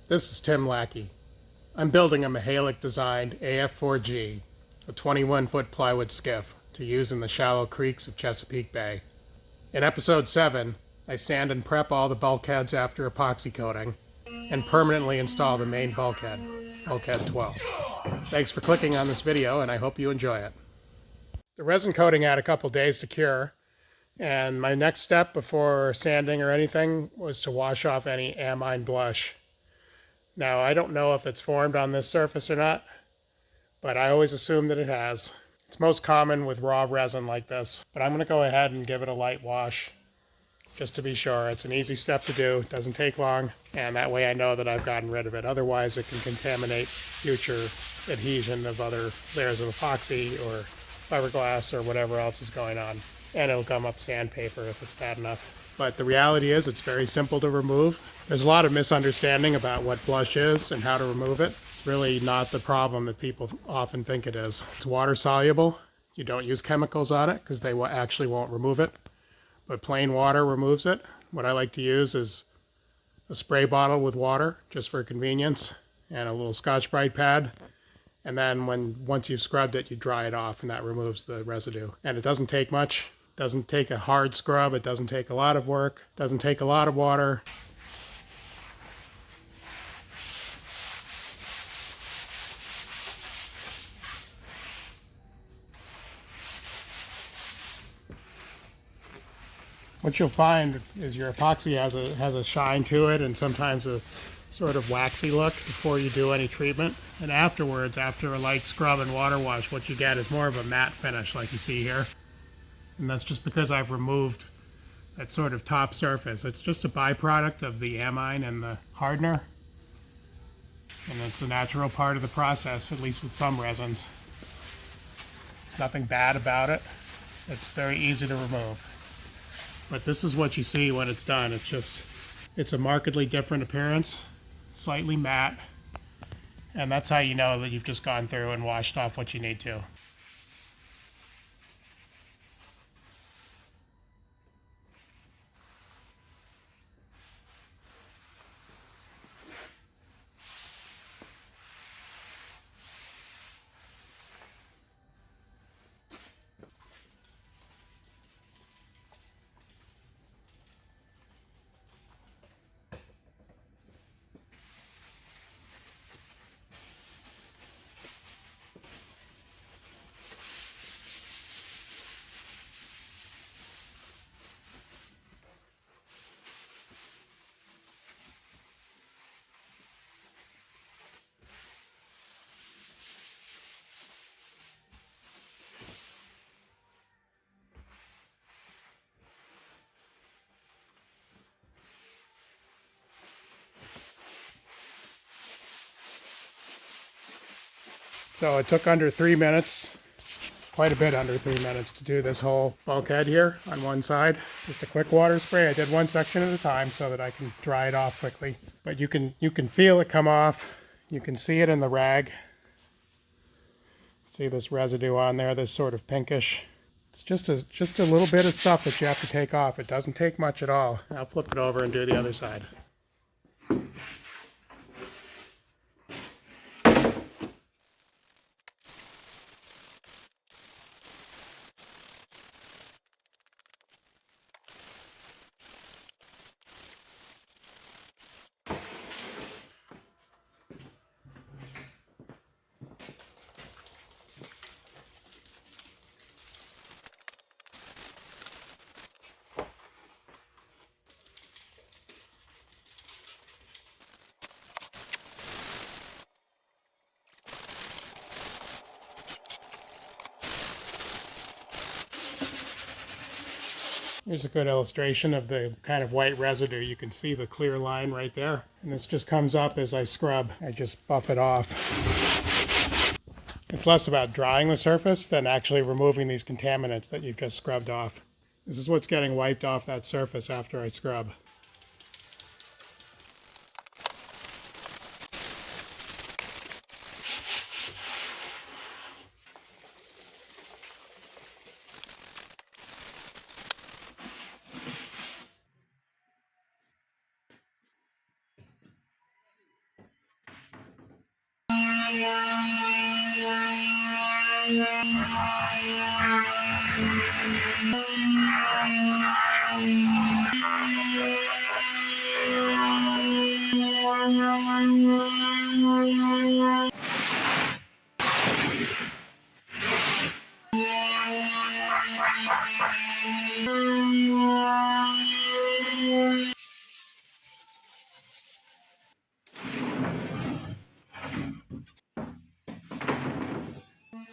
This is Tim Lackey. I'm building a Michalak-designed AF4G, a 21-foot plywood skiff to use in the shallow creeks of Chesapeake Bay. In episode 7, I sand and prep all the bulkheads after epoxy coating and permanently install the main bulkhead, Bulkhead 12. Thanks for clicking on this video, and I hope you enjoy it. The resin coating had a couple days to cure, and my next step before sanding or anything was to wash off any amine blush. Now, I don't know if it's formed on this surface or not, but I always assume that it has. It's most common with raw resin like this, but I'm going to go ahead and give it a light wash just to be sure. It's an easy step to do, it doesn't take long, and that way I know that I've gotten rid of it. Otherwise, it can contaminate future adhesion of other layers of epoxy or fiberglass or whatever else is going on, and it'll gum up sandpaper if it's bad enough. But the reality is it's very simple to remove. There's a lot of misunderstanding about what blush is and how to remove it. It's really not the problem that people often think it is. It's water soluble. You don't use chemicals on it because they actually won't remove it. But plain water removes it. What I like to use is a spray bottle with water just for convenience and a little Scotch-Brite pad. And then once you've scrubbed it, you dry it off and that removes the residue. And it doesn't take much. It doesn't take a hard scrub. It doesn't take a lot of work. It doesn't take a lot of water. What you'll find is your epoxy has a shine to it and sometimes a sort of waxy look before you do any treatment. And afterwards, after a light scrub and water wash, what you get is more of a matte finish like you see here. And that's just because I've removed that sort of top surface. It's just a byproduct of the amine and the hardener. And it's a natural part of the process, at least with some resins. Nothing bad about it. It's very easy to remove. But this is what you see when it's done. It's a markedly different appearance, slightly matte, and that's how you know that you've just gone through and washed off what you need to. So it took under 3 minutes, quite a bit under 3 minutes to do this whole bulkhead here on one side. Just a quick water spray. I did one section at a time so that I can dry it off quickly. But you can feel it come off. You can see it in the rag. See this residue on there, this sort of pinkish. It's just a little bit of stuff that you have to take off. It doesn't take much at all. I'll flip it over and do the other side. Here's a good illustration of the kind of white residue. You can see the clear line right there. And this just comes up as I scrub. I just buff it off. It's less about drying the surface than actually removing these contaminants that you've just scrubbed off. This is what's getting wiped off that surface after I scrub.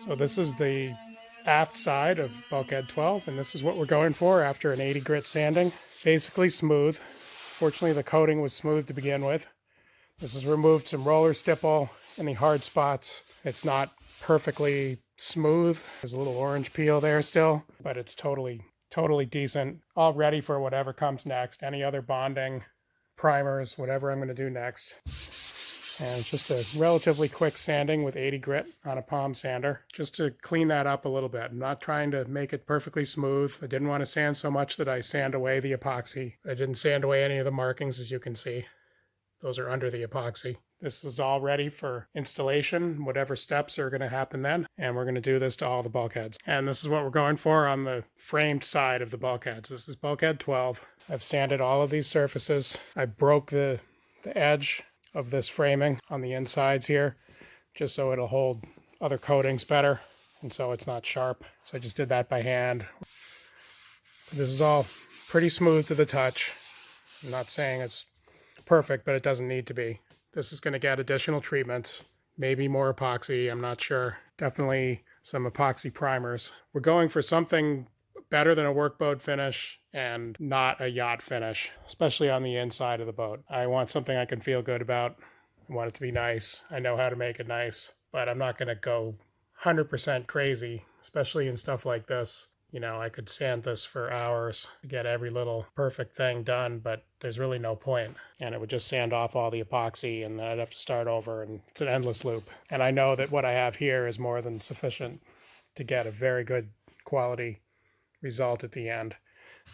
So this is the aft side of bulkhead 12, and this is what we're going for after an 80 grit sanding. Basically smooth. Fortunately, the coating was smooth to begin with. This has removed some roller stipple, any hard spots. It's not perfectly smooth. There's a little orange peel there still, but it's totally decent. All ready for whatever comes next. Any other bonding, primers, whatever I'm going to do next. And it's just a relatively quick sanding with 80 grit on a palm sander, just to clean that up a little bit. I'm not trying to make it perfectly smooth. I didn't want to sand so much that I sand away the epoxy. I didn't sand away any of the markings, as you can see. Those are under the epoxy. This is all ready for installation, whatever steps are going to happen then. And we're going to do this to all the bulkheads. And this is what we're going for on the framed side of the bulkheads. This is bulkhead 12. I've sanded all of these surfaces. I broke the edge of this framing on the insides here, just so it'll hold other coatings better and so it's not sharp. So I just did that by hand. This is all pretty smooth to the touch. I'm not saying it's perfect, but it doesn't need to be. This is going to get additional treatments, maybe more epoxy, I'm not sure. Definitely some epoxy primers. We're going for something better than a workboat finish and not a yacht finish, especially on the inside of the boat. I want something I can feel good about. I want it to be nice. I know how to make it nice, but I'm not going to go 100% crazy, especially in stuff like this. You know, I could sand this for hours to get every little perfect thing done, but there's really no point. And it would just sand off all the epoxy and then I'd have to start over, and it's an endless loop. And I know that what I have here is more than sufficient to get a very good quality result at the end.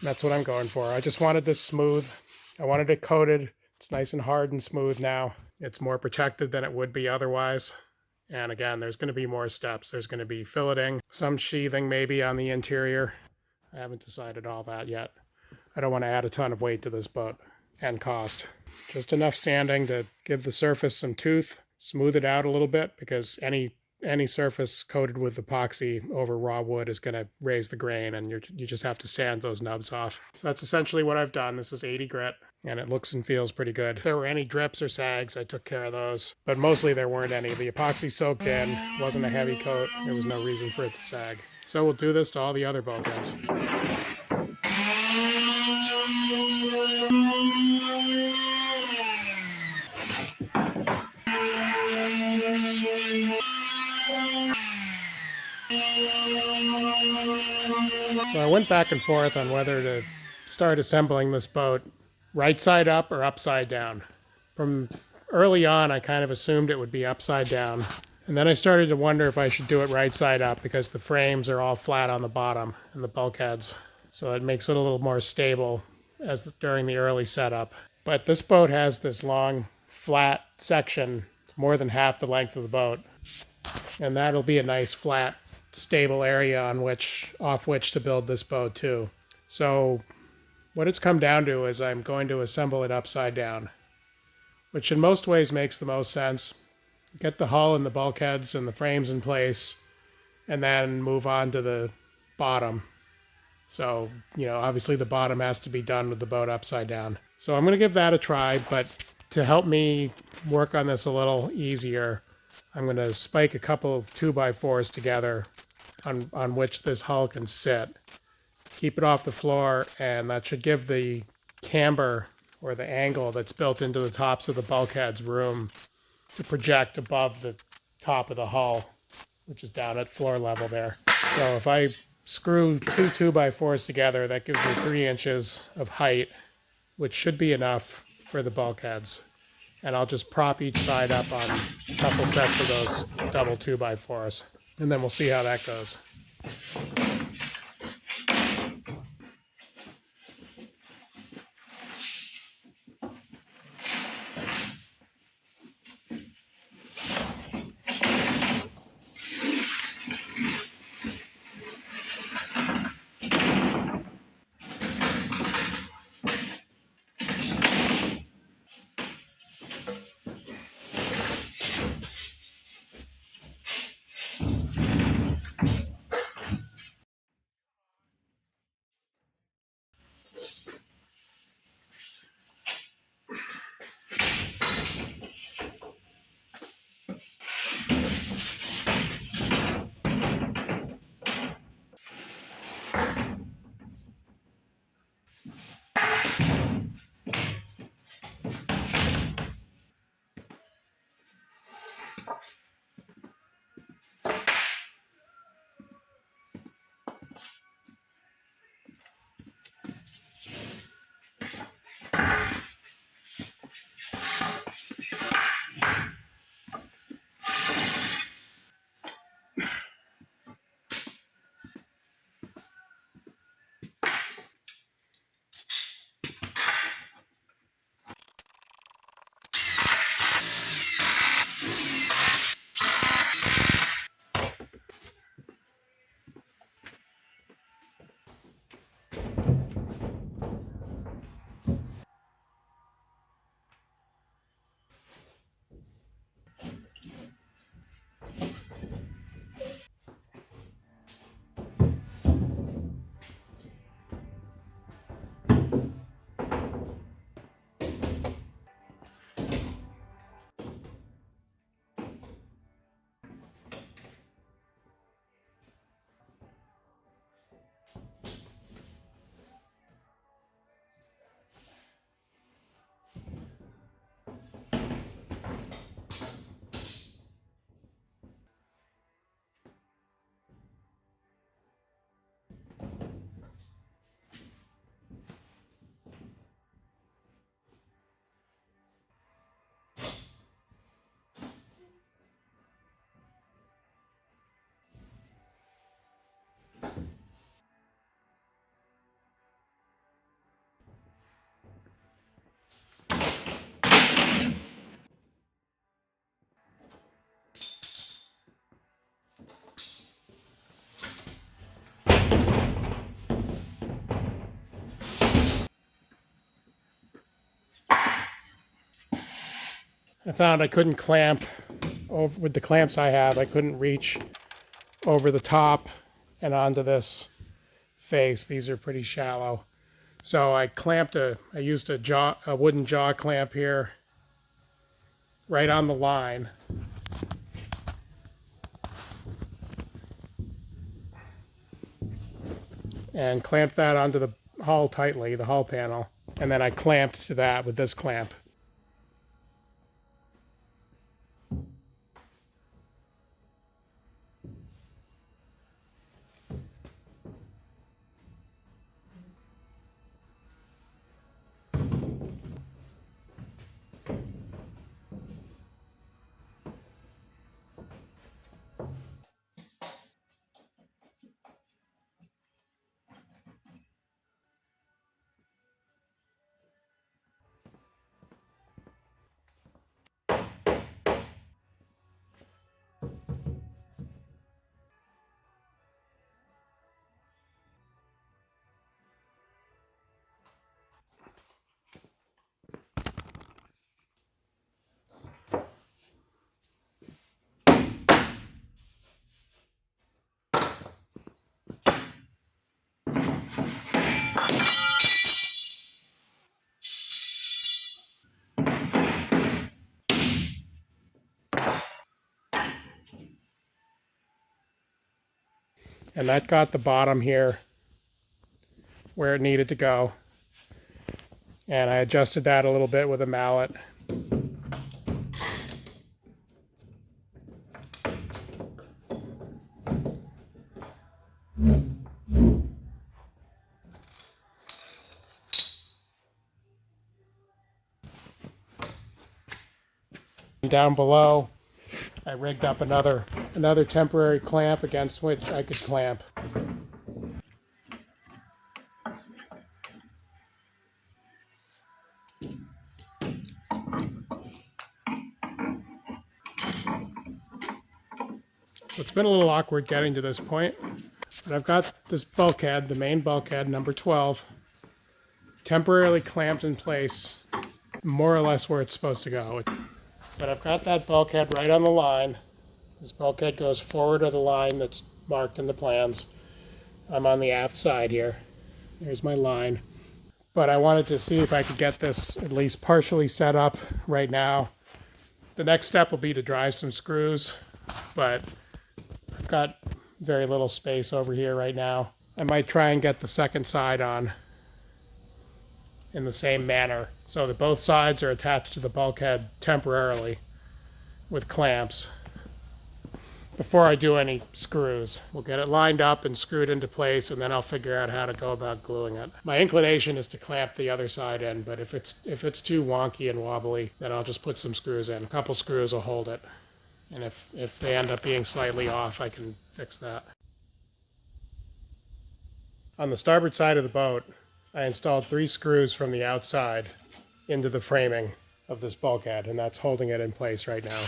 And that's what I'm going for. I just wanted this smooth. I wanted it coated. It's nice and hard and smooth now. It's more protected than it would be otherwise. And again, there's going to be more steps. There's going to be filleting, some sheathing maybe on the interior. I haven't decided all that yet. I don't want to add a ton of weight to this boat and cost. Just enough sanding to give the surface some tooth, smooth it out a little bit, because any surface coated with epoxy over raw wood is going to raise the grain, and you just have to sand those nubs off. So that's essentially what I've done. This is 80 grit, and it looks and feels pretty good. If there were any drips or sags, I took care of those, but mostly there weren't any. The epoxy soaked in, wasn't a heavy coat. There was no reason for it to sag. So we'll do this to all the other bulkheads. So I went back and forth on whether to start assembling this boat right side up or upside down. From early on, I kind of assumed it would be upside down. And then I started to wonder if I should do it right side up, because the frames are all flat on the bottom and the bulkheads. So it makes it a little more stable as during the early setup. But this boat has this long flat section, more than half the length of the boat. And that'll be a nice flat stable area off which to build this boat too. So what it's come down to is I'm going to assemble it upside down, which in most ways makes the most sense. Get the hull and the bulkheads and the frames in place, and then move on to the bottom. So, you know, obviously the bottom has to be done with the boat upside down. So I'm going to give that a try, but to help me work on this a little easier, I'm going to spike a couple of 2x4s together on which this hull can sit. Keep it off the floor, and that should give the camber, or the angle that's built into the tops of the bulkheads, room to project above the top of the hull, which is down at floor level there. So if I screw two 2x4s together, that gives me 3 inches of height, which should be enough for the bulkheads. And I'll just prop each side up on a couple sets of those double 2x4s, and then we'll see how that goes. I found I couldn't clamp over with the clamps I have. I couldn't reach over the top and onto this face. These are pretty shallow. So I used a wooden jaw clamp here right on the line. And clamped that onto the hull tightly, the hull panel. And then I clamped to that with this clamp. And that got the bottom here where it needed to go. And I adjusted that a little bit with a mallet. Down below, I rigged up another temporary clamp against which I could clamp. So it's been a little awkward getting to this point, but I've got this bulkhead, the main bulkhead, number 12, temporarily clamped in place, more or less where it's supposed to go. But I've got that bulkhead right on the line. This bulkhead goes forward of the line that's marked in the plans. I'm on the aft side here. There's my line. But I wanted to see if I could get this at least partially set up right now. The next step will be to drive some screws, but I've got very little space over here right now. I might try and get the second side on in the same manner so that both sides are attached to the bulkhead temporarily with clamps before I do any screws. We'll get it lined up and screwed into place, and then I'll figure out how to go about gluing it. My inclination is to clamp the other side in, but if it's too wonky and wobbly, then I'll just put some screws in. A couple screws will hold it. And if they end up being slightly off, I can fix that. On the starboard side of the boat, I installed 3 screws from the outside into the framing of this bulkhead, and that's holding it in place right now.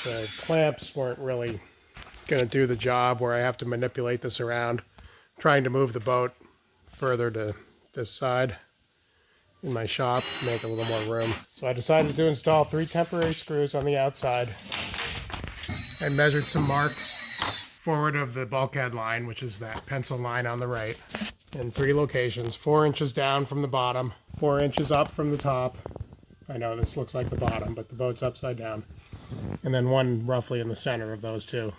The clamps weren't really going to do the job where I have to manipulate this around, trying to move the boat further to this side in my shop to make a little more room. So I decided to install 3 temporary screws on the outside. I measured some marks forward of the bulkhead line, which is that pencil line on the right, in 3 locations, 4 inches down from the bottom, 4 inches up from the top. I know this looks like the bottom, but the boat's upside down. And then 1 roughly in the center of those 2.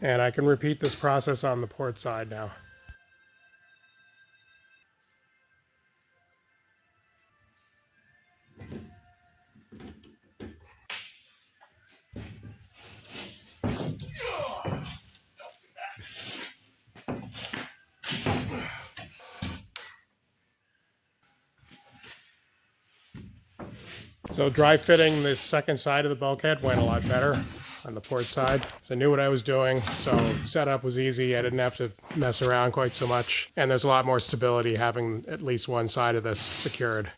And I can repeat this process on the port side now. So dry fitting this second side of the bulkhead went a lot better on the port side. So I knew what I was doing, so setup was easy. I didn't have to mess around quite so much. And there's a lot more stability having at least one side of this secured.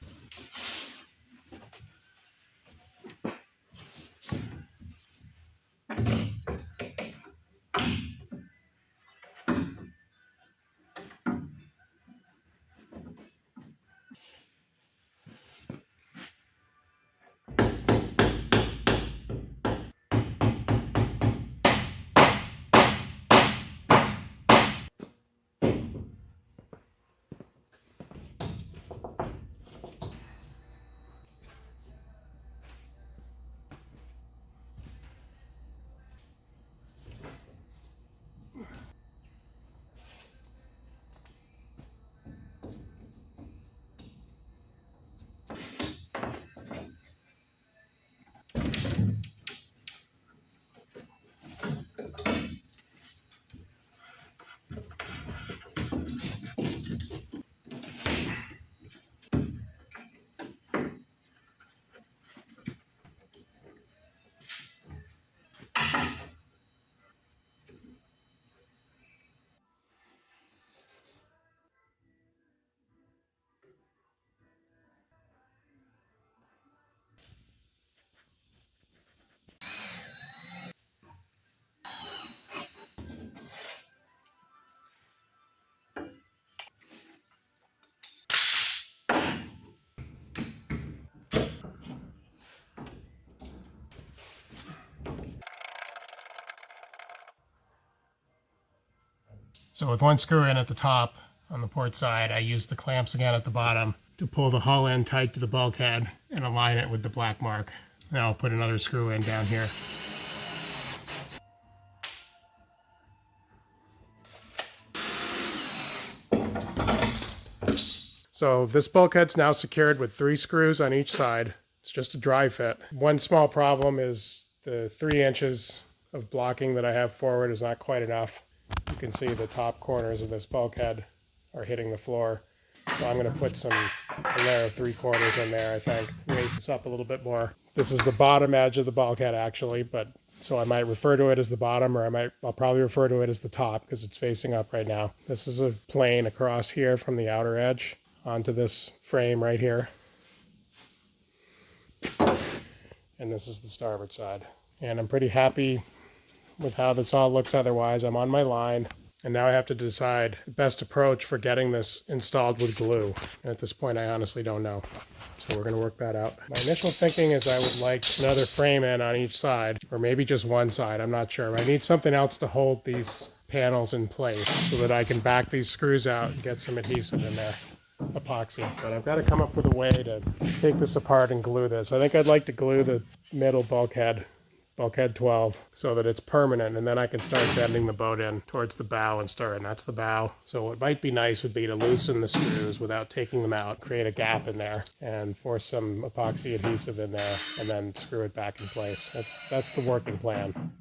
So with one screw in at the top on the port side, I used the clamps again at the bottom to pull the hull in tight to the bulkhead and align it with the black mark. Now I'll put another screw in down here. So this bulkhead's now secured with 3 screws on each side. It's just a dry fit. One small problem is the 3 inches of blocking that I have forward is not quite enough. You can see the top corners of this bulkhead are hitting the floor. So I'm going to put a layer of 3/4 in there, I think. Raise this up a little bit more. This is the bottom edge of the bulkhead actually, but so I might refer to it as the bottom, or I'll probably refer to it as the top because it's facing up right now. This is a plane across here from the outer edge onto this frame right here. And this is the starboard side. And I'm pretty happy with how this all looks otherwise. I'm on my line, and now I have to decide the best approach for getting this installed with glue. And at this point, I honestly don't know. So we're going to work that out. My initial thinking is I would like another frame in on each side, or maybe just one side. I'm not sure. I need something else to hold these panels in place so that I can back these screws out and get some adhesive in there. Epoxy. But I've got to come up with a way to take this apart and glue this. I think I'd like to glue the middle bulkhead 12, so that it's permanent, and then I can start bending the boat in towards the bow and start, and that's the bow. So what might be nice would be to loosen the screws without taking them out, create a gap in there, and force some epoxy adhesive in there, and then screw it back in place. That's the working plan.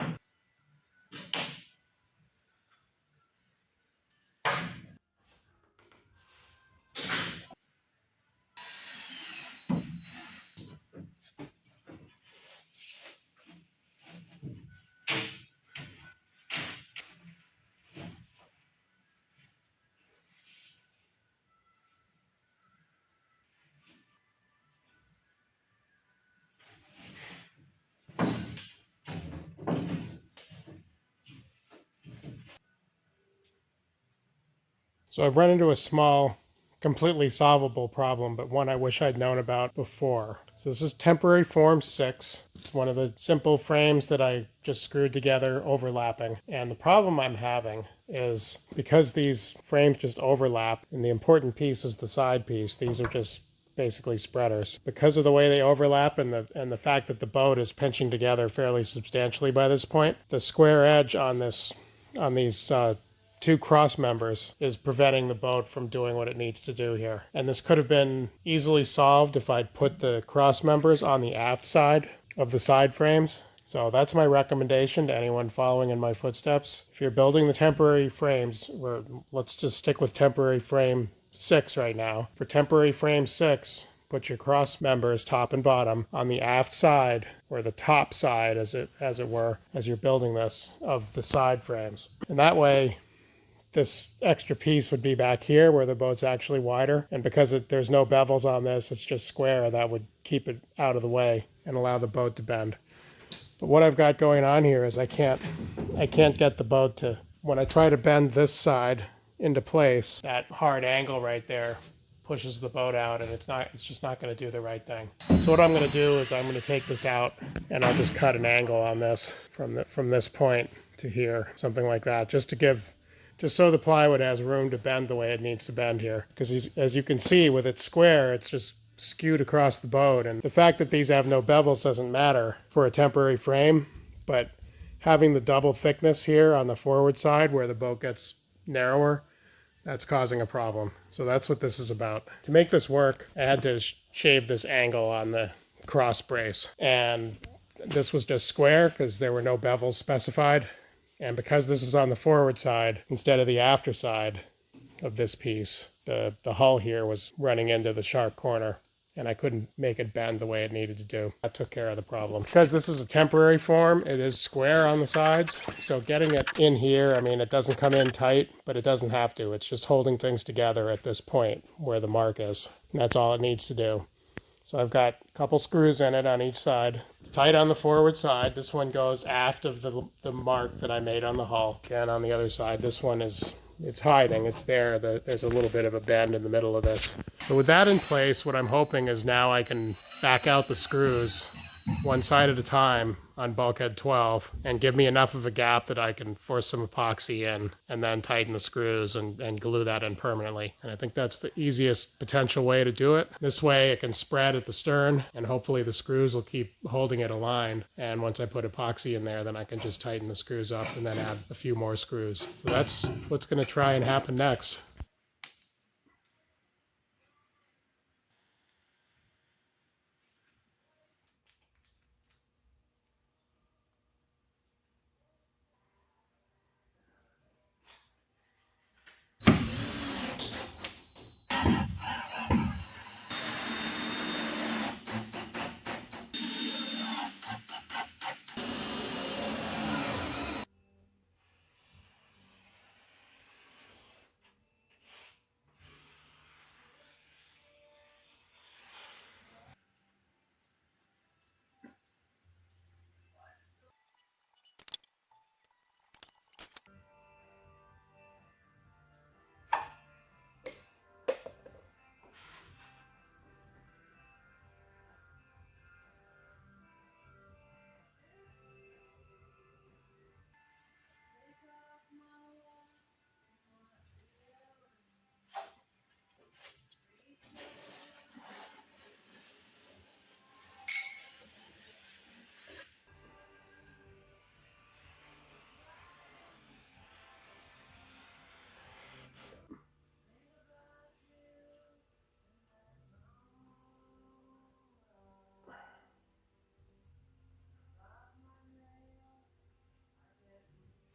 So I've run into a small, completely solvable problem, but one I wish I'd known about before. So this is temporary form 6. It's one of the simple frames that I just screwed together overlapping. And the problem I'm having is because these frames just overlap, and the important piece is the side piece, these are just basically spreaders. Because of the way they overlap and the fact that the boat is pinching together fairly substantially by this point, the square edge on these 2 cross members is preventing the boat from doing what it needs to do here. And this could have been easily solved if I'd put the cross members on the aft side of the side frames. So that's my recommendation to anyone following in my footsteps. If you're building the temporary frames, let's just stick with temporary frame 6 right now. For temporary frame 6, put your cross members top and bottom on the aft side, or the top side as it were, as you're building this, of the side frames. And that way this extra piece would be back here where the boat's actually wider, and because there's no bevels on this, it's just square, that would keep it out of the way and allow the boat to bend. But what I've got going on here is I can't get the boat to, when I try to bend this side into place, that hard angle right there pushes the boat out, and it's just not going to do the right thing. So what I'm going to do is I'm going to take this out, and I'll just cut an angle on this from this point to here, something like that, just so the plywood has room to bend the way it needs to bend here. Because as you can see, with it square, it's just skewed across the boat. And the fact that these have no bevels doesn't matter for a temporary frame, but having the double thickness here on the forward side where the boat gets narrower, that's causing a problem. So that's what this is about. To make this work, I had to shave this angle on the cross brace. And this was just square because there were no bevels specified. And because this is on the forward side instead of the after side of this piece, the hull here was running into the sharp corner, and I couldn't make it bend the way it needed to do. That took care of the problem. Because this is a temporary form, it is square on the sides, so getting it in here, I mean, it doesn't come in tight, but it doesn't have to. It's just holding things together at this point where the mark is. And that's all it needs to do. So I've got a couple screws in it on each side. It's tight on the forward side. This one goes aft of the mark that I made on the hull. Again, on the other side, this one it's hiding. It's there. There's a little bit of a bend in the middle of this. So with that in place, what I'm hoping is now I can back out the screws one side at a time on bulkhead 12 and give me enough of a gap that I can force some epoxy in and then tighten the screws and glue that in permanently. And I think that's the easiest potential way to do it. This way it can spread at the stern and hopefully the screws will keep holding it aligned. And once I put epoxy in there, then I can just tighten the screws up and then add a few more screws. So that's what's going to try and happen next.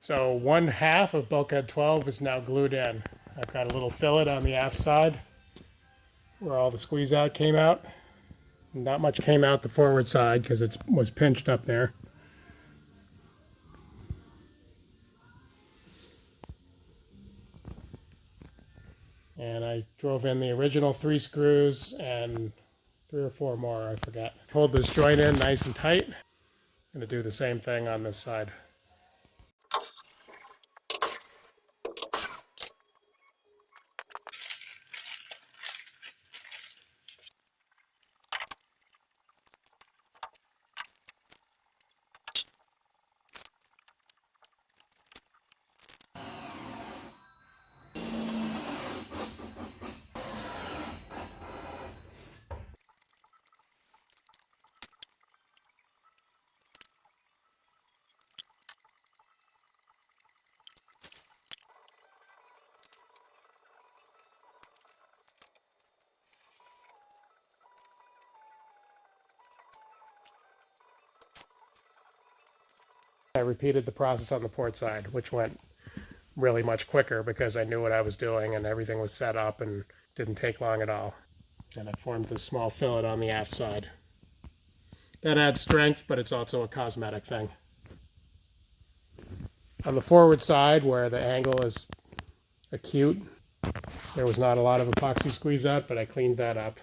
So one half of bulkhead 12 is now glued in. I've got a little fillet on the aft side where all the squeeze out came out. Not much came out the forward side because it was pinched up there. And I drove in the original 3 screws and 3 or 4 more, I forget. Hold this joint in nice and tight. I'm going to do the same thing on this side. I repeated the process on the port side, which went really much quicker because I knew what I was doing and everything was set up and didn't take long at all. And I formed this small fillet on the aft side. That adds strength, but it's also a cosmetic thing. On the forward side, where the angle is acute, there was not a lot of epoxy squeeze out, but I cleaned that up.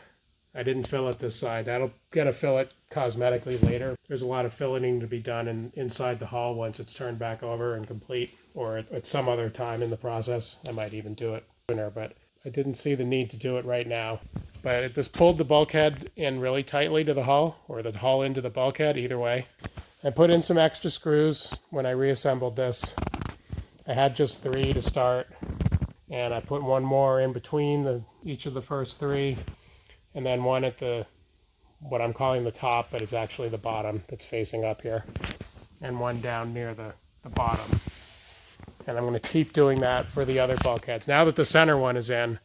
I didn't fillet this side. That'll get a fillet cosmetically later. There's a lot of filleting to be done inside the hull once it's turned back over and complete, or at some other time in the process. I might even do it sooner, but I didn't see the need to do it right now. But this pulled the bulkhead in really tightly to the hull, or the hull into the bulkhead, either way. I put in some extra screws when I reassembled this. I had just 3 to start, and I put one more in between each of the first 3. And then one at what I'm calling the top, but it's actually the bottom that's facing up here. And one down near the bottom. And I'm going to keep doing that for the other bulkheads. Now that the center one is in,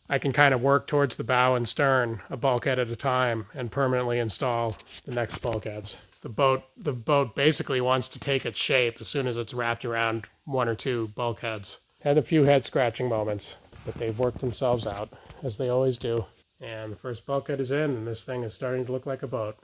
I can kind of work towards the bow and stern, a bulkhead at a time, and permanently install the next bulkheads. The boat basically wants to take its shape as soon as it's wrapped around 1 or 2 bulkheads. Had a few head scratching moments, but they've worked themselves out, as they always do. And the first bulkhead is in, and this thing is starting to look like a boat.